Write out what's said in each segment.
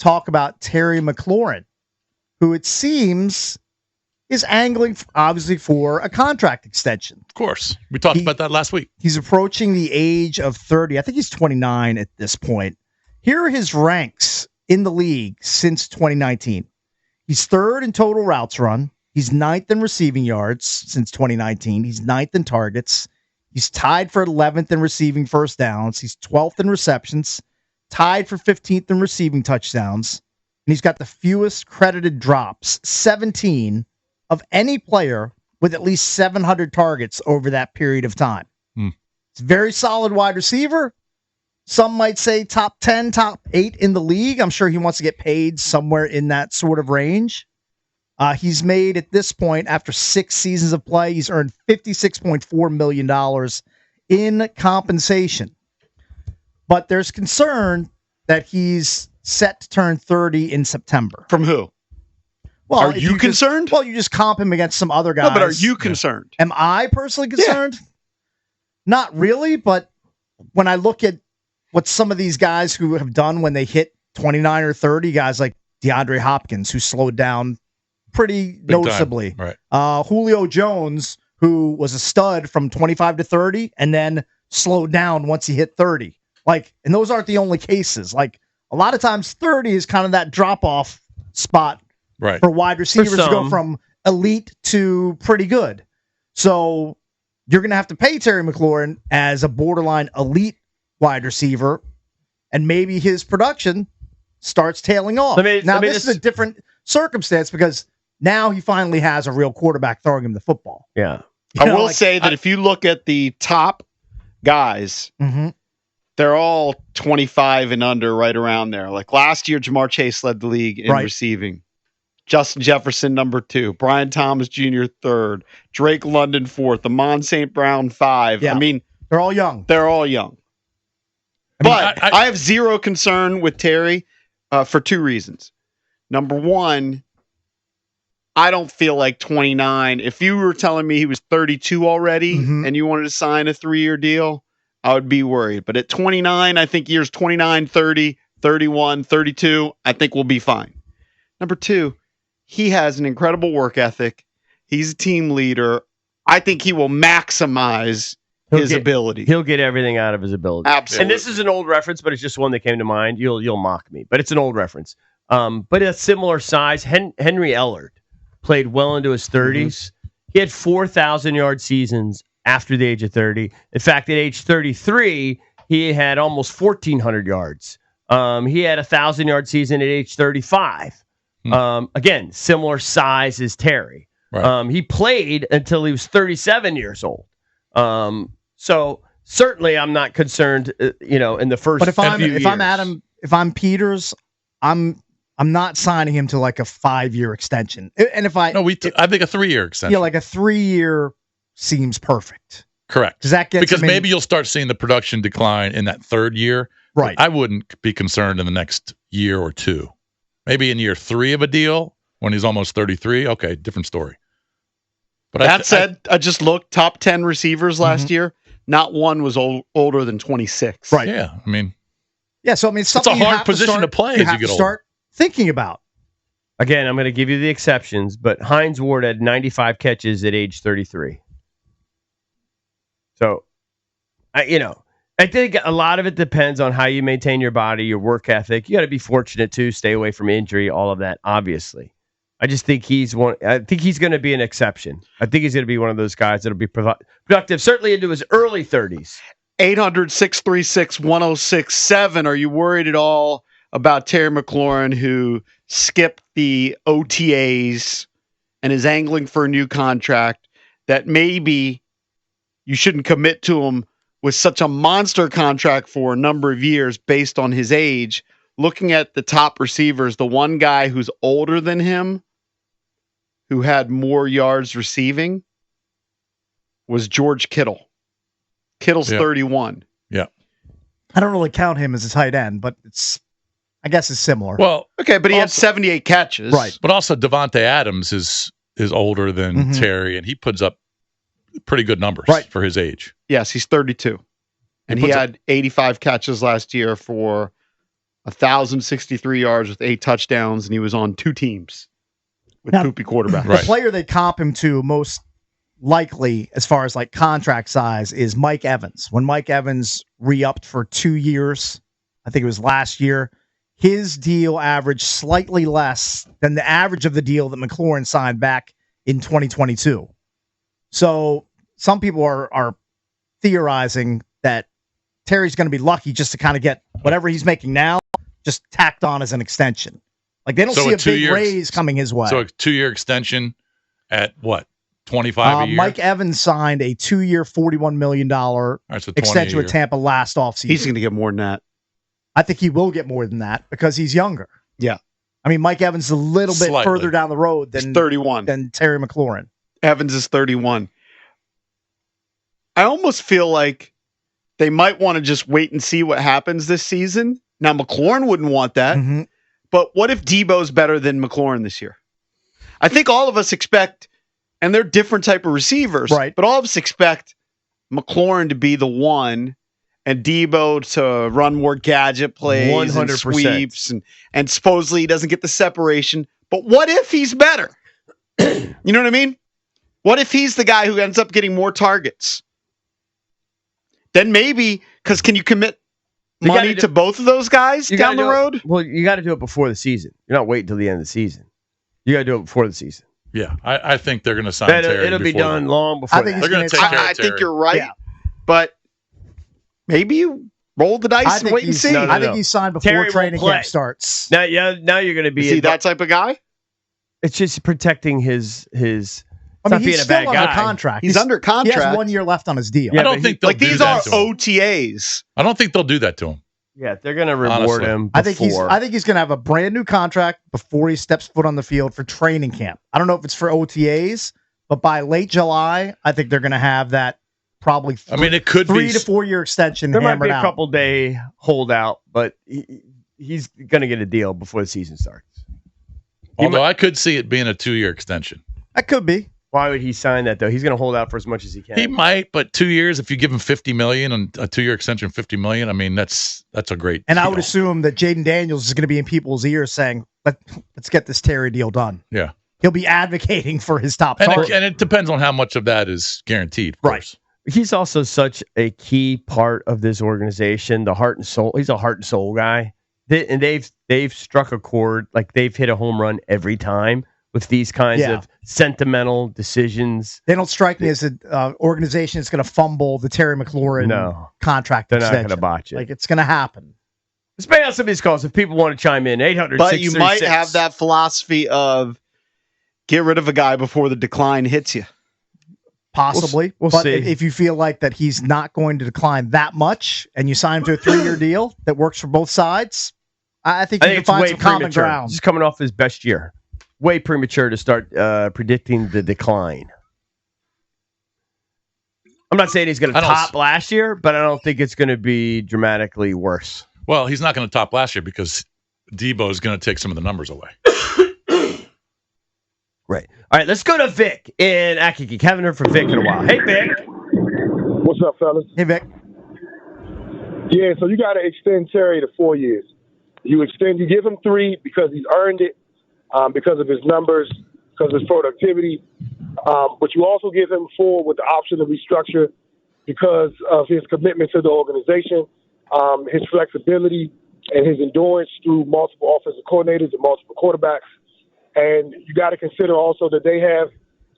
talk about Terry McLaurin, who it seems is angling, obviously, for a contract extension. Of course. We talked about that last week. He's approaching the age of 30. I think he's 29 at this point. Here are his ranks in the league since 2019. He's third in total routes run. He's ninth in receiving yards since 2019. He's ninth in targets. He's tied for 11th in receiving first downs. He's 12th in receptions, tied for 15th in receiving touchdowns. And he's got the fewest credited drops, 17, of any player with at least 700 targets over that period of time. It's a very solid wide receiver. Some might say top 10, top 8 in the league. I'm sure he wants to get paid somewhere in that sort of range. He's made, at this point, after 6 seasons of play, he's earned $56.4 million in compensation. But there's concern that he's set to turn 30 in September. From who? Well, are you concerned? You just comp him against some other guys. No, but are you concerned? Am I personally concerned? Yeah. Not really, but when I look at what some of these guys who have done when they hit 29 or 30, guys like DeAndre Hopkins, who slowed down pretty Big noticeably. Time. Right. Julio Jones, who was a stud from 25 to 30 and then slowed down once he hit 30. And those aren't the only cases. A lot of times 30 is kind of that drop-off spot for wide receivers to go from elite to pretty good. So you're going to have to pay Terry McLaurin as a borderline elite wide receiver, and maybe his production starts tailing off. This is a different circumstance because now he finally has a real quarterback throwing him the football. Yeah. I will say that if you look at the top guys, they're all 25 and under, right around there. Like last year, Jamar Chase led the league in receiving. Justin Jefferson, number 2. Brian Thomas Jr., 3rd. Drake London, 4th. Amon St. Brown, 5. Yeah. I mean, they're all young. But I have zero concern with Terry for 2 reasons. Number 1, I don't feel like 29. If you were telling me he was 32 already and you wanted to sign a 3-year deal, I would be worried. But at 29, I think years 29, 30, 31, 32, I think we'll be fine. Number 2, he has an incredible work ethic. He's a team leader. I think he will maximize his ability. He'll get everything out of his ability. Absolutely. And this is an old reference, but it's just one that came to mind. You'll mock me, but it's an old reference. But a similar size, Henry Ellard played well into his 30s. He had 4,000-yard seasons after the age of 30. In fact, at age 33, he had almost 1,400 yards. He had a 1,000-yard season at age 35. Again, similar size as Terry. Right. He played until he was 37 years old. So certainly I'm not concerned, in the first few years. If I'm Adam, if I'm Peters, I'm not signing him to like a 5-year extension. And if I think a 3-year extension. Yeah, like a 3-year seems perfect. Correct. Does that get because maybe you'll start seeing the production decline in that 3rd year. Right. I wouldn't be concerned in the next year or 2. Maybe in year 3 of a deal when he's almost 33. Okay, different story. But that said, I just looked top 10 receivers last year. Not one was older than 26. Right. Yeah. I mean, so it's a hard position to play as you get older. Start thinking about. Again, I'm going to give you the exceptions, but Hines Ward had 95 catches at age 33. So, I think a lot of it depends on how you maintain your body, your work ethic. You got to be fortunate too, stay away from injury, all of that, obviously. I just think he's one. I think he's going to be an exception. I think he's going to be one of those guys that'll be productive, certainly into his early 30s. 800-636-1067. Are you worried at all about Terry McLaurin, who skipped the OTAs and is angling for a new contract, that maybe you shouldn't commit to him with such a monster contract for a number of years based on his age? Looking at the top receivers, the one guy who's older than him, who had more yards receiving, was George Kittle. Kittle's 31. Yeah. I don't really count him as a tight end, but I guess it's similar. Well, okay, but he had 78 catches. Right. But also Devontae Adams is older than Terry, and he puts up pretty good numbers for his age. Yes, he's 32. And he had 85 catches last year for 1,063 yards with 8 touchdowns, and he was on 2 teams with Now, poopy quarterbacks. Right. The player they comp him to most likely, as far as like contract size, is Mike Evans. When Mike Evans re-upped for 2 years, I think it was last year, his deal averaged slightly less than the average of the deal that McLaurin signed back in 2022. So some people are theorizing that Terry's going to be lucky just to kind of get whatever he's making now just tacked on as an extension. Like they don't see a big raise coming his way. So a 2-year extension at what? 25 a year? Mike Evans signed a 2-year, $41 million extension with Tampa last offseason. He's going to get more than that. I think he will get more than that because he's younger. Yeah. I mean, Mike Evans is a little bit Slightly. further down the road He's 31. than Terry McLaurin. Evans is 31. I almost feel like they might want to just wait and see what happens this season. Now, McLaurin wouldn't want that. Mm-hmm. But what if Debo's better than McLaurin this year? I think all of us expect, and they're different type of receivers, right? But all of us expect McLaurin to be the one and Debo to run more gadget plays 100%. and sweeps, and supposedly he doesn't get the separation. But what if he's better? You know what I mean? What if he's the guy who ends up getting more targets? Then maybe, because can you commit money to both of those guys down the road? Well, you got to do it before the season. You're not waiting till the end of the season. You got to do it before the season. Yeah, I think they're going to sign Terry. It'll be done long before. I think they're going to take care of Terry. I think you're right, Yeah. but maybe you roll the dice and wait and see. I think he's signed before Terry training will play. camp starts. Now you're going to be. Is he that type of guy? It's just protecting his. I mean, he's being a still bad under guy. contract. He's under contract. He has 1 year left on his deal. Yeah, I don't think they'll Like do these that are to him. OTAs. I don't think they'll do that to him. Yeah, they're going to reward Honestly. him. I think before. he's going to have a brand new contract before he steps foot on the field for training camp. I don't know if it's for OTAs, but by late July, I think they're going to have that probably. It could be 3 to 4 year extension. There might hammered be a out. couple day holdout, but he's going to get a deal before the season starts. Although I could see it being a 2-year extension. That could be. Why would he sign that though? He's going to hold out for as much as he can. He might, but 2 years, if you give him $50 million and a 2-year extension, $50 million, I mean, that's a great And deal. I would assume that Jaden Daniels is going to be in people's ears saying, let's get this Terry deal done. Yeah. He'll be advocating for his top And target. it depends on how much of that is guaranteed. Of course. He's also such a key part of this organization, the heart and soul. He's a heart and soul guy. They've struck a chord, like they've hit a home run every time with these kinds of sentimental decisions. They don't strike me as an organization that's going to fumble the Terry McLaurin contract They're not extension. going to botch it. Like, it's going to happen. Let's pay out some of these calls if people want to chime in. 800 But you might have that philosophy of get rid of a guy before the decline hits you. Possibly. We'll but see. if you feel like that he's not going to decline that much and you sign him to a 3-year deal that works for both sides, I think you can it's find way some common premature. ground. Just coming off his best year. Way premature to start predicting the decline. I'm not saying he's going to top last year, but I don't think it's going to be dramatically worse. Well, he's not going to top last year because Debo is going to take some of the numbers away. Right. All right, let's go to Vic in Akiki. Haven't heard from Vic in a while. Hey, Vic. What's up, fellas? Hey, Vic. Yeah, so you got to extend Terry to 4 years. You give him 3 because he's earned it, because of his numbers, because of his productivity. But you also give him 4 with the option to restructure because of his commitment to the organization, his flexibility, and his endurance through multiple offensive coordinators and multiple quarterbacks. And you got to consider also that they have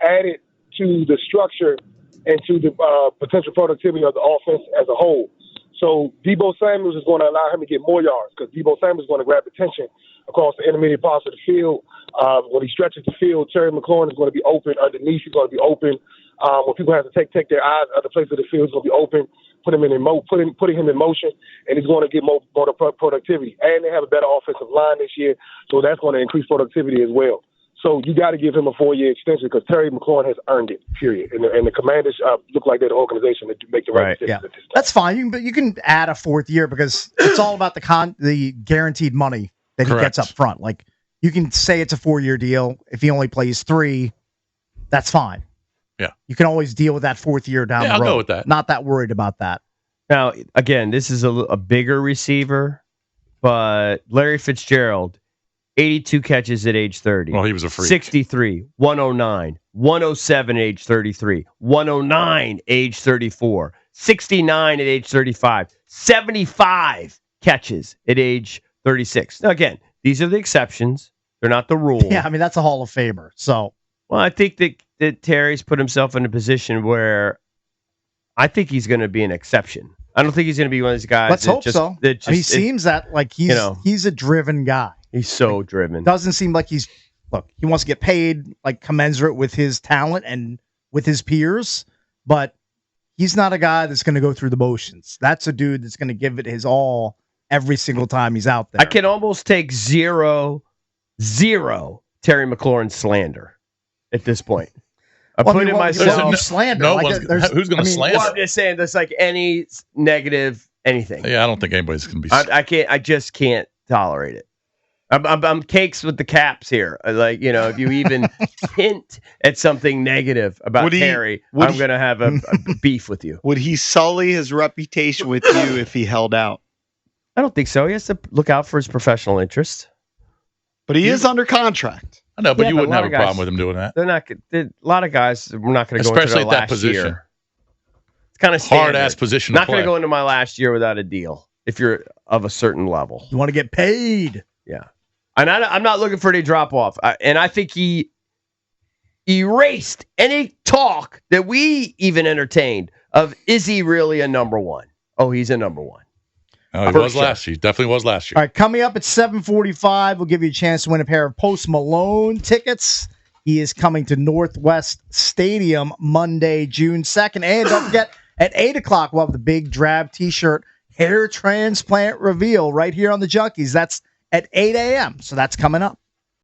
added to the structure and to the potential productivity of the offense as a whole. So Debo Samuels is going to allow him to get more yards because Debo Samuels is going to grab attention across the intermediate parts of the field. When he stretches the field, Terry McLaurin is going to be open. Underneath, he's going to be open. When people have to take their eyes out of the place of the field, he's going to be open, putting him in motion, and he's going to get more productivity. And they have a better offensive line this year, so that's going to increase productivity as well. So you got to give him a 4-year extension because Terry McLaurin has earned it, period. And the Commanders look like they're the organization that make the right decisions at this time. That's fine. But you can add a 4th year because it's all about the guaranteed money that he gets up front. Like, you can say it's a 4-year deal. If he only plays 3, that's fine. Yeah. You can always deal with that 4th year down the road. I'll go with that. Not that worried about that. Now, again, this is a bigger receiver. but Larry Fitzgerald, 82 catches at age 30. Well, he was a freak. 63, 109, 107 at age 33, 109 age 34, 69 at age 35, 75 catches at age 36. Now, again, these are the exceptions. They're not the rule. Yeah, I mean, that's a Hall of Famer. So, well, I think that Terry's put himself in a position where I think he's going to be an exception. I don't think he's going to be one of these guys. let's hope so. That just, he seems that like he's a driven guy. He's so driven. Doesn't seem like he wants to get paid like commensurate with his talent and with his peers, but he's not a guy that's going to go through the motions. That's a dude that's going to give it his all every single time he's out there. I can almost take zero Terry McLaurin slander at this point. I'm putting myself slander. No one's who's going to slander. Well, I'm just saying, there's like any negative anything. Yeah, I don't think anybody's going to be. I can't. I just can't tolerate it. I'm cakes with the caps here. Like, if you even hint at something negative about Terry, I'm going to have a beef with you. Would he sully his reputation with you if he held out? I don't think so. He has to look out for his professional interests. But he is under contract. I know, but Yeah, you but wouldn't a lot have a of guys- problem with him doing that. They're not. A lot of guys. We're not going to go into Especially their at that last position. year. It's kind of Hard ass position. Not to going play. to go into my last year without a deal. If you're of a certain level, You want to get paid. yeah. And I'm not looking for any drop off. And I think he erased any talk that we even entertained of is he really a number one? Oh, he's a number one. Oh, he was last year. He definitely was last year. All right, coming up at 7:45, we'll give you a chance to win a pair of Post Malone tickets. He is coming to Northwest Stadium Monday, June 2nd. And don't forget, at 8 o'clock, we'll have the big drab T-shirt hair transplant reveal right here on the Junkies. That's at 8 a.m., so that's coming up.